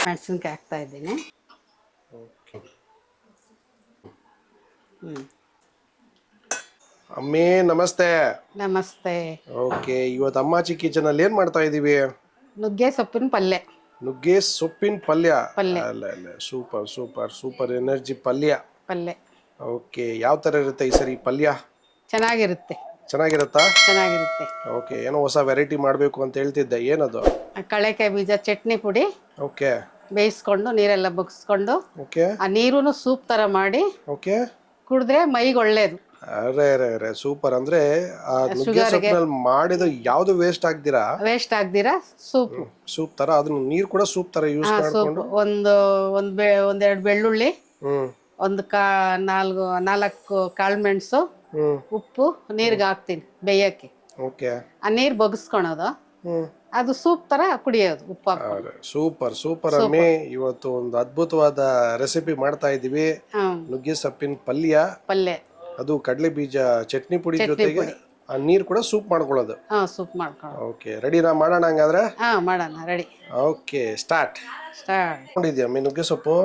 ಮೆಣಸಿನ್ಕಾಯಿ ಹಾಕ್ತಾ ಇದ್ದೀನಿ. ಓಕೆ. ಅಮ್ಮಿ ನಮಸ್ತೆ. ನಮಸ್ತೆ. ಓಕೆ, ಇವತ್ತು ಅಮ್ಮಾಚಿ ಕಿಚನ್ ಅಲ್ಲಿ ಏನ್ ಮಾಡ್ತಾ ಇದೀವಿ? ನುಗ್ಗೆ ಸೊಪ್ಪಿನ ಪಲ್ಯ. ನುಗ್ಗೆ ಸೊಪ್ಪಿನ ಪಲ್ಯ. ಪಲ್ಯ. ಅಲ್ಲ ಸೂಪರ್ ಸೂಪರ್ ಸೂಪರ್ ಎನರ್ಜಿ ಪಲ್ಯ. ಪಲ್ಯ ಓಕೆ, ಯಾವ ತರ ಇರುತ್ತೆ ಈ ಸರಿ ಪಲ್ಯ? ಚೆನ್ನಾಗಿರುತ್ತೆ. ಚೆನ್ನಾಗಿರುತ್ತಾ? ಚೆನ್ನಾಗಿರುತ್ತೆ. ಓಕೆ, ಏನೋ ಹೊಸ ವೆರೈಟಿ ಮಾಡಬೇಕು ಅಂತ ಹೇಳ್ತಿದ್ದೆ, ಏನದು? ಕಳೆಕಾಯಿ ಬೀಜ ಚಟ್ನಿ ಪುಡಿ ಓಕೆ. ಬೇಯಿಸ್ಕೊಂಡು ನೀರೆಲ್ಲ ಬಗ್ಸ್ಕೊಂಡು ಓಕೆ. ಆ ನೀರುನು ಸೂಪ್ ತರ ಮಾಡಿ ಓಕೆ. ಕುಡಿದ್ರೆ ಮೈಗೆ ಒಳ್ಳೇದು. ಅರೆ ಅರೆ ಅರೆ ಸೂಪರ್. ಅಂದ್ರೆ ಆ ನುಗ್ಗೆ ಸೊಪ್ಪಿನಲ್ಲಿ ಮಾಡಿದ್ರೆ ಯಾವ್ದು ವೇಸ್ಟ್ ಆಗ್ದಿರಾ ಸೂಪ್ ತರ ಅದನ್ನ ನೀರು ಕೂಡ ಸೂಪ್ ತರ ಯೂಸ್ ಮಾಡ್ಕೊಂಡು ಒಂದೆರಡು ಬೆಳ್ಳುಳ್ಳಿ, ಒಂದು ನಾಲ್ಕು ಕಾಳು ಮೆಣಸು, ಉಪ್ಪು ನೀರ್ಗೆ ಹಾಕ್ತೀನಿ ಬೇಯಕ್ಕೆ. ಓಕೆ. ಆ ನೀರು ಬಗ್ಸ್ಕೊಳೋದು, ಅದು ಸೂಪ್ ತರ ಕುಡಿಯೋದು ಉಪ್ಪು ಹಾಕ್ಕೊಂಡು. ಸೂಪರ್ ಸೂಪರ್ ಅಮ್ಮಿ, ಇವತ್ತು ಒಂದು ಅದ್ಭುತವಾದ ರೆಸಿಪಿ ಮಾಡ್ತಾ ಇದೀವಿ. ನುಗ್ಗೆ ಸೊಪ್ಪಿನ ಪಲ್ಯ, ಅದು ಕಡಲೆ ಬೀಜ ಚಟ್ನಿ ಪುಡಿ ಜೊತೆಗೆ ಆ ನೀರು ಕೂಡ ಸೂಪ್ ಮಾಡ್ಕೊಳ್ಳೋದು. ಸೂಪ್ ಮಾಡ್ಕೊಳ್ಳೋದು. ಓಕೆ, ರೆಡಿನಾ? ಮಾಡೋಣ ಹಂಗಾದ್ರೆ. ಮಾಡೋಣ, ರೆಡಿ. Okay, start. ನೋಡಿದ್ಯಾ ಅಮ್ಮಿ ನುಗ್ಗೆ ಸೊಪ್ಪು?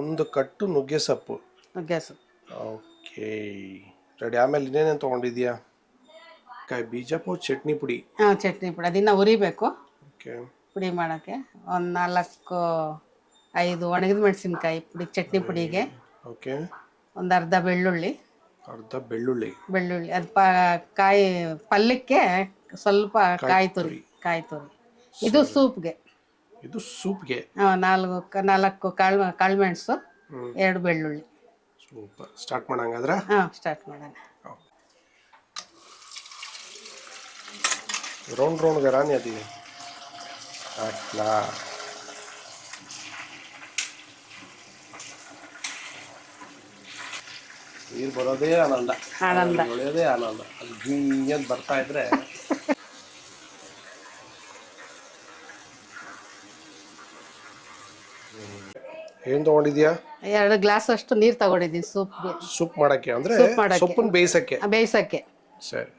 ಒಂದು ಕಟ್ಟು ನುಗ್ಗೆ ಸೊಪ್ಪು. Okay, ready. ಆಮೇಲೆ ಇನ್ನೇನೇನು ತಗೊಂಡಿದ್ಯಾ? ಕಾಯಿ ಬೀಜ ಚಟ್ನಿ ಪುಡಿ. ಚಟ್ನಿ ಪುಡಿ ಅದನ್ನ ಉರಿಬೇಕು. ಓಕೆ. ಪುಡಿ ಮಾಡೋಕ್ಕೆ ಒಂದು 4-5 ಒಣಗಿದ ಮೆಣಸಿನ್ಕಾಯಿ ಪುಡಿ ಚಟ್ನಿ ಪುಡಿಗೆ. ಓಕೆ. ಒಂದು ಅರ್ಧ ಬೆಳ್ಳುಳ್ಳಿ. ಅದು ಕಾಯಿ ಪಲ್ಯಕ್ಕೆ ಸ್ವಲ್ಪ ಕಾಯಿ ತುರಿ. ಇದು ಸೂಪ್ಗೆ. 4 ಕಾಳು ಮೆಣಸು, 2 ಬೆಳ್ಳುಳ್ಳಿ. ಸೂಪರ್. ಸ್ಟಾರ್ಟ್ ಮಾಡಂಗಾದ್ರೆ? ಸ್ಟಾರ್ಟ್ ಮಾಡೋಣ. ರೌಂಡ್ ರಾಣಿ ಅದಿ ಅಟ್ಲಾ. ನೀರು ಬರೋದೇ ಆನಂದ, ಒಳ್ಳೆಯದೇ ಆನಂದ. ಅದು ಗಿಂಗ್ ಬರ್ತಾ ಇದ್ರೆ ಏನ್ ತಗೊಂಡಿದ್ಯಾ? 2 ಗ್ಲಾಸ್ ಅಷ್ಟು ನೀರು ತಗೊಂಡಿದ್ದೀನಿ ಸೂಪ್ ಮಾಡಕ್ಕೆ. ಅಂದ್ರೆ ಸೊಪ್ಪನ್ನು ಬೇಯಿಸಕ್ಕೆ. ಸರಿ,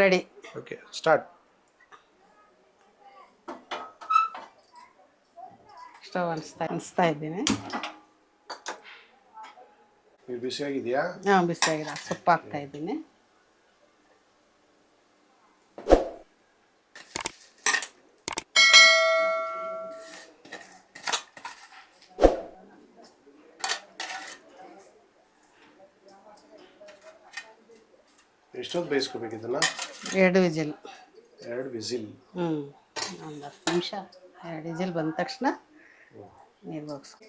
ರೆಡಿ. Okay, start. ಸ್ಟವ್ ಅನಿಸ್ತಾ ಇದ್ದೀನಿ. ಬಿಸಿಯಾಗಿದೆಯಾ? ಬಿಸಿಯಾಗಿದೆ. ಸೊಪ್ಪು ಹಾಕ್ತಾ ಇದ್ದೀನಿ. ಎಷ್ಟೊತ್ತು ಬೇಯಿಸ್ಕೋಬೇಕು ಇದನ್ನ? 2 ವಿಜಿಲ್. 2 ವಿಜಿಲ್. ಒಂದು 10 ನಿಮಿಷ. 2 ವಿಜಿಲ್ ಬಂದ ತಕ್ಷಣ ನೀರು ಬಗ್ಸ್ಕೊ.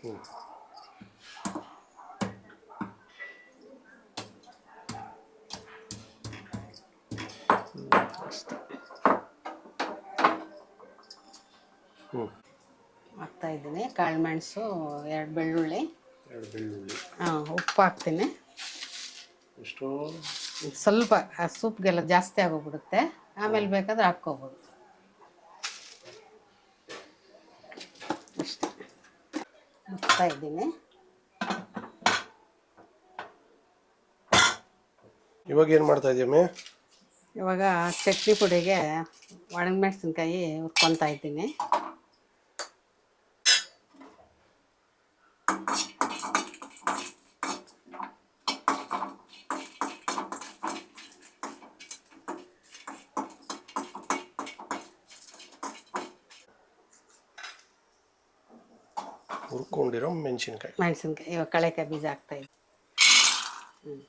ಹಾಕ್ತಾ ಇದ್ದೀನಿ ಕಾಳು ಮೆಣಸು, 2 ಬೆಳ್ಳುಳ್ಳಿ. ಉಪ್ಪು ಹಾಕ್ತೀನಿ. ಸ್ವಲ್ಪ ಆ ಸೂಪ್ಗೆಲ್ಲ ಜಾಸ್ತಿ ಆಗೋಗ್ಬಿಡುತ್ತೆ, ಆಮೇಲೆ ಬೇಕಾದ್ರೆ ಹಾಕ್ಕೋಬೋದು. ಅಷ್ಟೇ. ಮುಚ್ತಾ ಇದ್ದೀನಿ. ಇವಾಗ ಏನು ಮಾಡ್ತಾ ಇದೀಯಮ್ಮೆ? ಇವಾಗ ಚಟ್ನಿ ಪುಡಿಗೆ ಒಣಮೆಣಸಿನ್ಕಾಯಿ ಹುರ್ಕೊತಾ ಇದ್ದೀನಿ. ಹುರ್ಕೊಂಡಿರೋ ಮೆಣಸಿನ್ಕಾಯಿ ಇವಾಗ ಕಳೆಕಾಯಿ ಬೀಜ ಹಾಕ್ತಾ ಇದ್ದೀನಿ.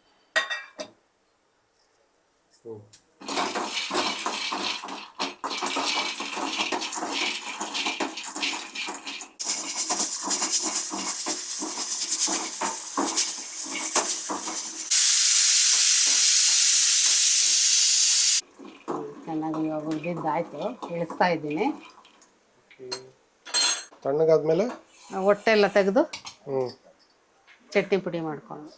ಚೆನ್ನಾಗಿ ಇವಾಗ ಹುರಿದಿದ್ದಾಯ್ತು, ಇಳಿಸ್ತಾ ಇದ್ದೀನಿ. ತಣ್ಣಗಾದ್ಮೇಲೆ ಹೊಟ್ಟೆ ಎಲ್ಲ ತೆಗೆದು ಚಟ್ನಿ ಪುಡಿ ಮಾಡ್ಕೊಂಡು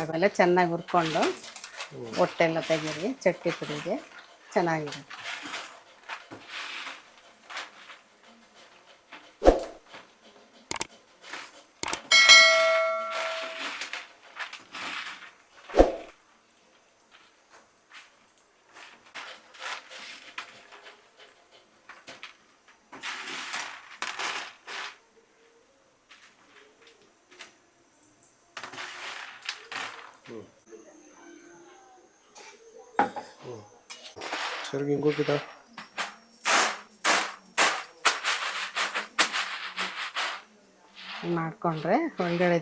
ಆಮೇಲೆ ಚೆನ್ನಾಗಿ ಹುರ್ಕೊಂಡು ಹೊಟ್ಟೆ ಎಲ್ಲ ತೆಗೀರಿ. ಚಟ್ನಿ ಪುಡಿಗೆ ಚೆನ್ನಾಗಿರುತ್ತೆ. ಸರಿ ಹಿಂಗೋಗಿದ ಮಾಡ್ಕೊಂಡ್ರೆ ಒಳಗಡೆ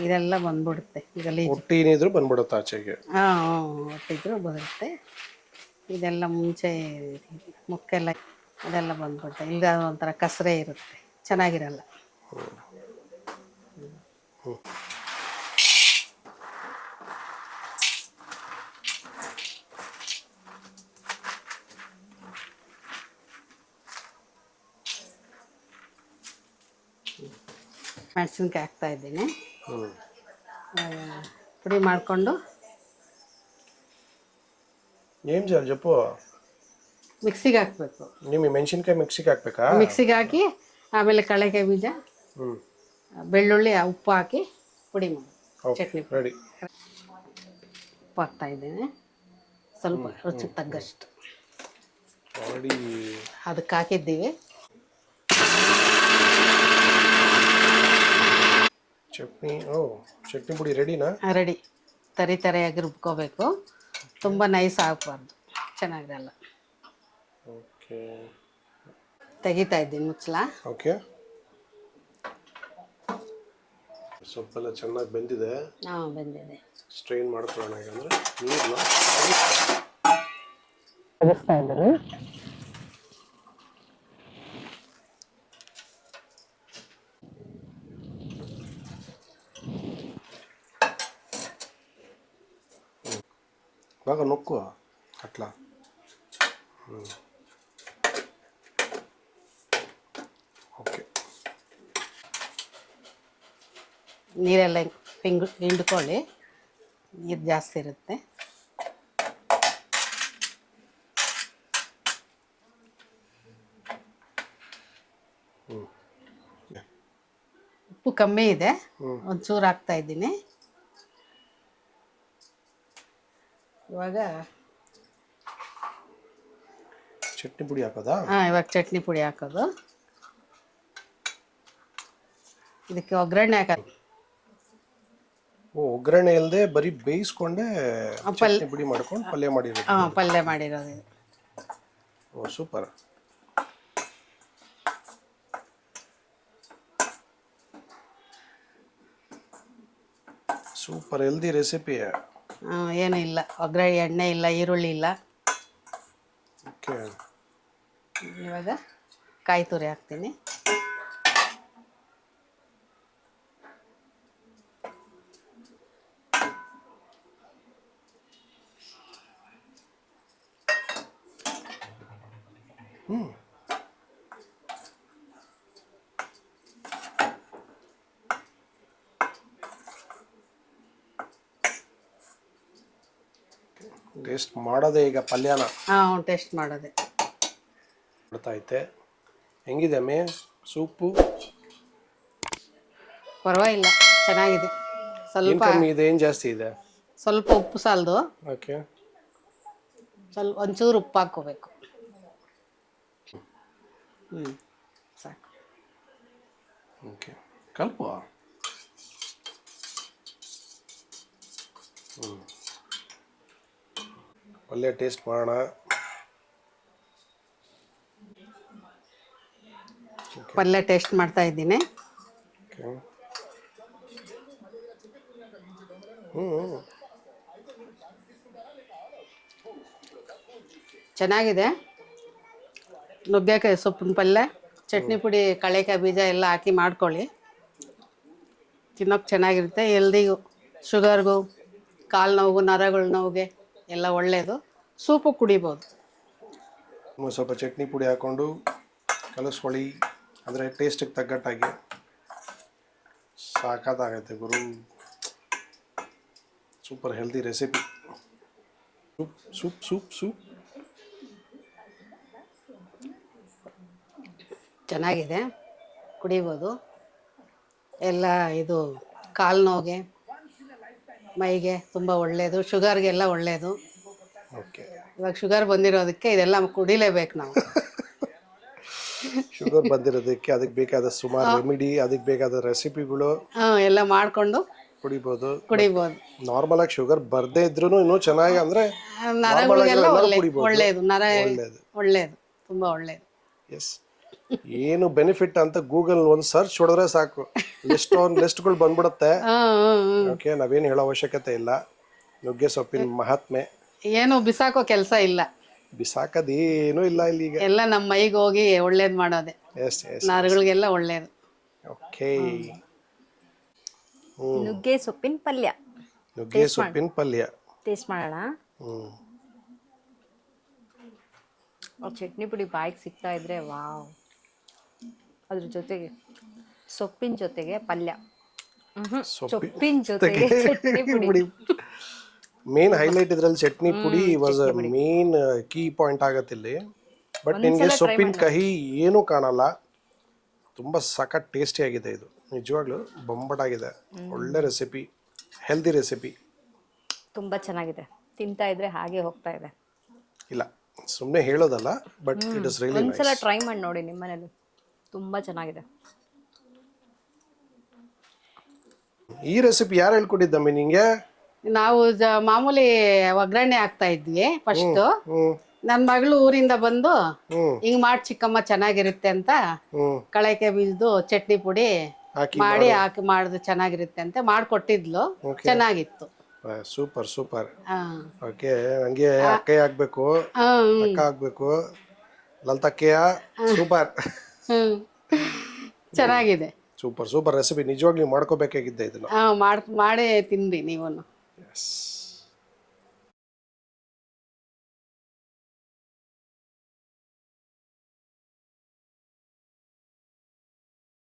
ಇದೆಲ್ಲ ಬಂದ್ಬಿಡುತ್ತೆ. ಗಲೀಜು ಒಟ್ಟು ಏನಿದ್ರು ಬಂದ್ಬಿಡುತ್ತೆ ಆಚೆಗೆ. ಒಟ್ಟಿದ್ರು ಬರುತ್ತೆ. ಇದೆಲ್ಲ ಮುಂಚೆ ಮುಕ್ಕೆಲ್ಲ ಅದೆಲ್ಲ ಬಂದ್ಬಿಡುತ್ತೆ. ಇಲ್ಲ ಒಂಥರ ಕಸರೆ ಇರುತ್ತೆ, ಚೆನ್ನಾಗಿರಲ್ಲ. ಮೆಣಸಿನ್ಕಾಯಿ ಹಾಕ್ತಾ ಇದ್ದೀನಿ. ಪುಡಿ ಮಾಡಿಕೊಂಡು ಏನು ಜಪ್ಪು ಮಿಕ್ಸಿಗೆ ಹಾಕಬೇಕು. ನಿಮಗೆ ಮೆಣಸಿನ್ಕಾಯಿ ಮಿಕ್ಸಿಗೆ ಹಾಕ್ಬೇಕಾ? ಮಿಕ್ಸಿಗೆ ಹಾಕಿ ಆಮೇಲೆ ಕಡಲೆಕಾಯಿ ಬೀಜ, ಬೆಳ್ಳುಳ್ಳಿ, ಉಪ್ಪು ಹಾಕಿ ಪುಡಿ ಮಾಡಿ ಚಟ್ನಿ ರೆಡಿ. ಉಪ್ಪು ಹಾಕ್ತಾ ಇದ್ದೀನಿ, ಸ್ವಲ್ಪ ರುಚಿಗೆ ತಗ್ಗಷ್ಟು. ಅದಕ್ಕೆ ಹಾಕಿದ್ದೀವಿ. ಚಟ್ನಿ ಪುಡಿ ರೆಡಿನಾ? ರೆಡಿ. ತರಿಯಾಗಿ ರುಬ್ಕೋಬೇಕು, ತುಂಬ ನೈಸ್ ಆಗಬಾರ್ದು, ಚೆನ್ನಾಗಿರಲ್ಲ. ಓಕೆ, ತೆಗಿತಾ ಇದ್ದೀನಿ ಮುಚ್ಚಲ. ಓಕೆ, ಸೊಪ್ಪೆಲ್ಲ ಚೆನ್ನಾಗಿ ಬೆಂದಿದೆ. ಬೆಂದಿದೆ. ಸ್ಟ್ರೈನ್ ಮಾಡ್ಕೊಳ್ಳೋಣ. ಅಂದರೆ ನೀರನ್ನ ತೆಗಿಸ್ತಾ ಇದ್ದೀನಿ. ಇವಾಗ ನೊಕ್ಕು ಅಟ್ಲ. ಓಕೆ, ನೀರೆಲ್ಲ ಹಿಂಡ್ಕೊಳ್ಳಿ, ನೀರು ಜಾಸ್ತಿ ಇರುತ್ತೆ. ಉಪ್ಪು ಕಮ್ಮಿ ಇದೆ, ಒಂಚೂರು ಹಾಕ್ತಾ ಇದ್ದೀನಿ. ಇವಾಗ ಚಟ್ನಿ ಪುಡಿ ಹಾಕೋದಾ? ಇವಾಗ ಚಟ್ನಿ ಪುಡಿ ಹಾಕೋದು. ಇದಕ್ಕೆ ಒಗ್ಗರಣೆ ಹಾಕೋದು. ಒಗ್ಗರಣೆ ಇಲ್ಲದೆ ಬರೀ ಬೇಯಿಸ್ಕೊಂಡೆ ಚಟ್ನಿ ಪುಡಿ ಮಾಡ್ಕೊಂಡು ಪಲ್ಯ ಮಾಡಿರೋದು? ಪಲ್ಯ ಮಾಡಿರೋದು. ಓ, ಸೂಪರ್. Super healthy recipe. ಏನೂ ಇಲ್ಲ, ಒಗ್ಗರಣೆ, ಎಣ್ಣೆ ಇಲ್ಲ, ಈರುಳ್ಳಿ ಇಲ್ಲ. ಓಕೆ, ಇವಾಗ ಕಾಯಿ ತುರಿ ಹಾಕ್ತೀನಿ. ಟೇಸ್ಟ್ ಮಾಡೋದೇ ಈಗ ಪಲ್ಯನ? ಟೇಸ್ಟ್ ಮಾಡೋದೆ. ಬಿಡ್ತೈತೆ. ಹೆಂಗಿದೆ ಅಮ್ಮೆ ಸೂಪು? ಪರವಾಗಿಲ್ಲ, ಚೆನ್ನಾಗಿದೆ. ಸ್ವಲ್ಪ ಕಮ್ಮಿ ಇದೆ, ಏನು ಜಾಸ್ತಿ ಇದೆ? ಸ್ವಲ್ಪ ಉಪ್ಪು ಸಾಲದು. ಓಕೆ, ಸ್ವಲ್ಪ ಒಂಚೂರು ಉಪ್ಪು ಹಾಕ್ಕೋಬೇಕು. ಸಾಕು. ಓಕೆ, ಕಲ್ಪ. ಒಳ್ಳೆ ಟೇಸ್ಟ್ ಮಾಡೋಣ. ಪಲ್ಯ ಟೇಸ್ಟ್ ಮಾಡ್ತಾ ಇದ್ದೀನಿ. ಚೆನ್ನಾಗಿದೆ. ನುಗ್ಗೆಕಾಯಿ ಸೊಪ್ಪಿನ ಪಲ್ಯ, ಚಟ್ನಿ ಪುಡಿ, ಕಡಲೆಕಾಯಿ ಬೀಜ ಎಲ್ಲ ಹಾಕಿ ಮಾಡ್ಕೊಳ್ಳಿ, ತಿನ್ನೋಕೆ ಚೆನ್ನಾಗಿರುತ್ತೆ. ಹೆಲ್ದಿಗೂ, ಶುಗರ್ಗೂ, ಕಾಲು ನೋವು, ನರಗಳ ನೋವಿಗೆ ಎಲ್ಲ ಒಳ್ಳೆಯದು. ಸೂಪು ಕುಡಿಬೋದು. ಸ್ವಲ್ಪ ಚಟ್ನಿ ಪುಡಿ ಹಾಕ್ಕೊಂಡು ಕಲಿಸ್ಕೊಳ್ಳಿ, ಅಂದರೆ ಟೇಸ್ಟಿಗೆ ತಗ್ಗಟ್ಟಾಗಿ. ಸಾಕಾಗೈತೆ ಗುರು, super healthy recipe. Soup soup soup ಚೆನ್ನಾಗಿದೆ, ಕುಡಿಬೋದು. ಎಲ್ಲ ಇದು ಕಾಲು ನೋವಿಗೆ, ಮೈಗೆ ತುಂಬ ಒಳ್ಳೆಯದು, ಶುಗರ್ಗೆಲ್ಲ ಒಳ್ಳೆಯದು. ಓಕೆ, ಇವಾಗ ಶುಗರ್ ಬಂದಿರೋದಕ್ಕೆ ಇದೆಲ್ಲ ಕುಡಿಲೇಬೇಕು ನಾವು. ಶುಗರ್ ಬಂದಿರೋದಕ್ಕೆ ಅದಕ್ಕೆ ಬೇಕಾದ ಸುಮಾರು ರೆಮಿಡಿ, ಅದಕ್ಕೆ ಬೇಕಾದ ರೆಸಿಪಿಗಳು ಎಲ್ಲ ಮಾಡಿಕೊಂಡು ಕುಡಿಬೋದು. ನಾರ್ಮಲ್ ಆಗಿ ಶುಗರ್ ಬರ್ದೇ ಇದ್ರೂ ಇನ್ನೂ ಚೆನ್ನಾಗಿ ಅಂದ್ರೆ ನರಗಳಿಗೆಲ್ಲ ಕುಡಿಬೋದು. ಒಳ್ಳೇದು, ಒಳ್ಳೇದು. ಒಳ್ಳೇದು, ತುಂಬಾ ಒಳ್ಳೇದು. ಎಸ್. ಏನು ಬೆನಿಫಿಟ್ ಅಂತ ಗೂಗಲ್ ಒಂದು ಸರ್ಚ್ ಹೊಡೆದ್ರೆ ಸಾಕು, ಲಿಸ್ಟ್ಗಳು ಬಂದ್ಬಿಡುತ್ತೆ. ಓಕೆ, ನಾವೇನು ಹೇಳೋ ಅವಶ್ಯಕತೆ ಇಲ್ಲ. ನುಗ್ಗೆ ಸೊಪ್ಪಿನ ಮಹಾತ್ಮೆ ಏನು ಬಿಸಾಕೋ ಕೆಲಸ ಇಲ್ಲ, ಬಿಸಾಕದೇನೂ ಇಲ್ಲ ಇಲ್ಲಿ ಈಗ. ಎಲ್ಲ ನಮ್ಮ ಮೈಗೆ ಹೋಗಿ ಒಳ್ಳೇದು ಮಾಡೋದೆ, ಎಸ್ ಎಸ್. ನರಗಳಿಗೆಲ್ಲ ಒಳ್ಳೇದು. ಓಕೆ. ನುಗ್ಗೆ ಸೊಪ್ಪಿನ ಪಲ್ಯ ನುಗ್ಗೆ ಸೊಪ್ಪಿನ ಪಲ್ಯ ಟೇಸ್ಟ್ ಮಾಡೋಣ. ಚಟ್ನಿ ಪುಡಿ ಬಾಯಿಗೆ ಸಿಗ್ತಾ ಇದ್ರೆ ವಾವ್. ಅದ್ರ ಜೊತೆಗೆ ಸೊಪ್ಪಿನ ಜೊತೆಗೆ ಪಲ್ಯ, ಸೊಪ್ಪಿನ ಜೊತೆಗೆ ಚಟ್ನಿ ಪುಡಿ. ಮೇನ್ ಹೈಲೈಟ್ ಇದ್ರಲ್ಲಿ ಚಟ್ನಿ ಪುಡಿ ವಾಸ್ ಮೇನ್ ಕೀ ಪಾಯಿಂಟ್ ಆಗತ್ತಿಲ್ಲಿ. ಬಟ್ ನಿಮಗೆ ಸೊಪ್ಪಿನ ಕಹಿ ಏನೂ ಕಾಣಲ್ಲ. ತುಂಬ ಸಖತ್ ಟೇಸ್ಟಿ ಆಗಿದೆ ಇದು, ನಿಜವಾಗ್ಲೂ ಬೊಂಬಟಾಗಿದೆ. ಒಳ್ಳೆ ರೆಸಿಪಿ, ಹೆಲ್ದಿ ರೆಸಿಪಿ. ತುಂಬ ಚೆನ್ನಾಗಿದೆ, ತಿಂತಾ ಇದ್ರೆ ಹಾಗೆ ಹೋಗ್ತಾ ಇದೆ. ಇಲ್ಲ ಸುಮ್ಮನೆ ಹೇಳೋದಲ್ಲ, but it is really nice. ಒಂದ್ಸಲ ಟ್ರೈ ಮಾಡಿ ನೋಡಿ ನಿಮ್ಮ ಮನೇಲಿ, ತುಂಬ ಚೆನ್ನಾಗಿದೆ. ಈ ರೆಸಿಪಿ ಯಾರು ಹೇಳ್ಕೊಟ್ಟಿದ್ದಮ್ಮಿ ನಿಂಗೆ? ನಾವು ಮಾಮೂಲಿ ಒಗ್ಗರಣೆ ಹಾಕ್ತಾ ಇದ್ವಿ ಫಸ್ಟ್. ನನ್ನ ಮಗಳು ಊರಿಂದ ಬಂದು ಹಿಂಗ್ ಮಾಡಿ ಚಿಕ್ಕಮ್ಮ ಚೆನ್ನಾಗಿರುತ್ತೆ ಅಂತ ಕಳಕೆ ಬೀಜದ್ದು ಚಟ್ನಿ ಪುಡಿ ಮಾಡಿ ಹಾಕಿ ಮಾಡಿದ್ರು ಚೆನ್ನಾಗಿರುತ್ತೆ ಅಂತ ಮಾಡ್ಕೊಟ್ಟಿದ್ಲು. ಚೆನ್ನಾಗಿತ್ತು. Super super. ಓಕೆ, ನಂಗೆ ಅಕ್ಕಯ್ಯ ಆಗ್ಬೇಕು, ಅಕ್ಕ ಆಗ್ಬೇಕು, ಲಲಿತಕ್ಕಯ್ಯ. ಸೂಪರ್, ಚೆನ್ನಾಗಿದೆ. Super super recipe. ನಿಜವಾಗ್ಲೂ ಮಾಡ್ಕೋಬೇಕಾಗಿದ್ದೆ ಇದನ್ನ. ಮಾಡೇ ತಿನ್ರಿ ನೀವು. ಎಸ್.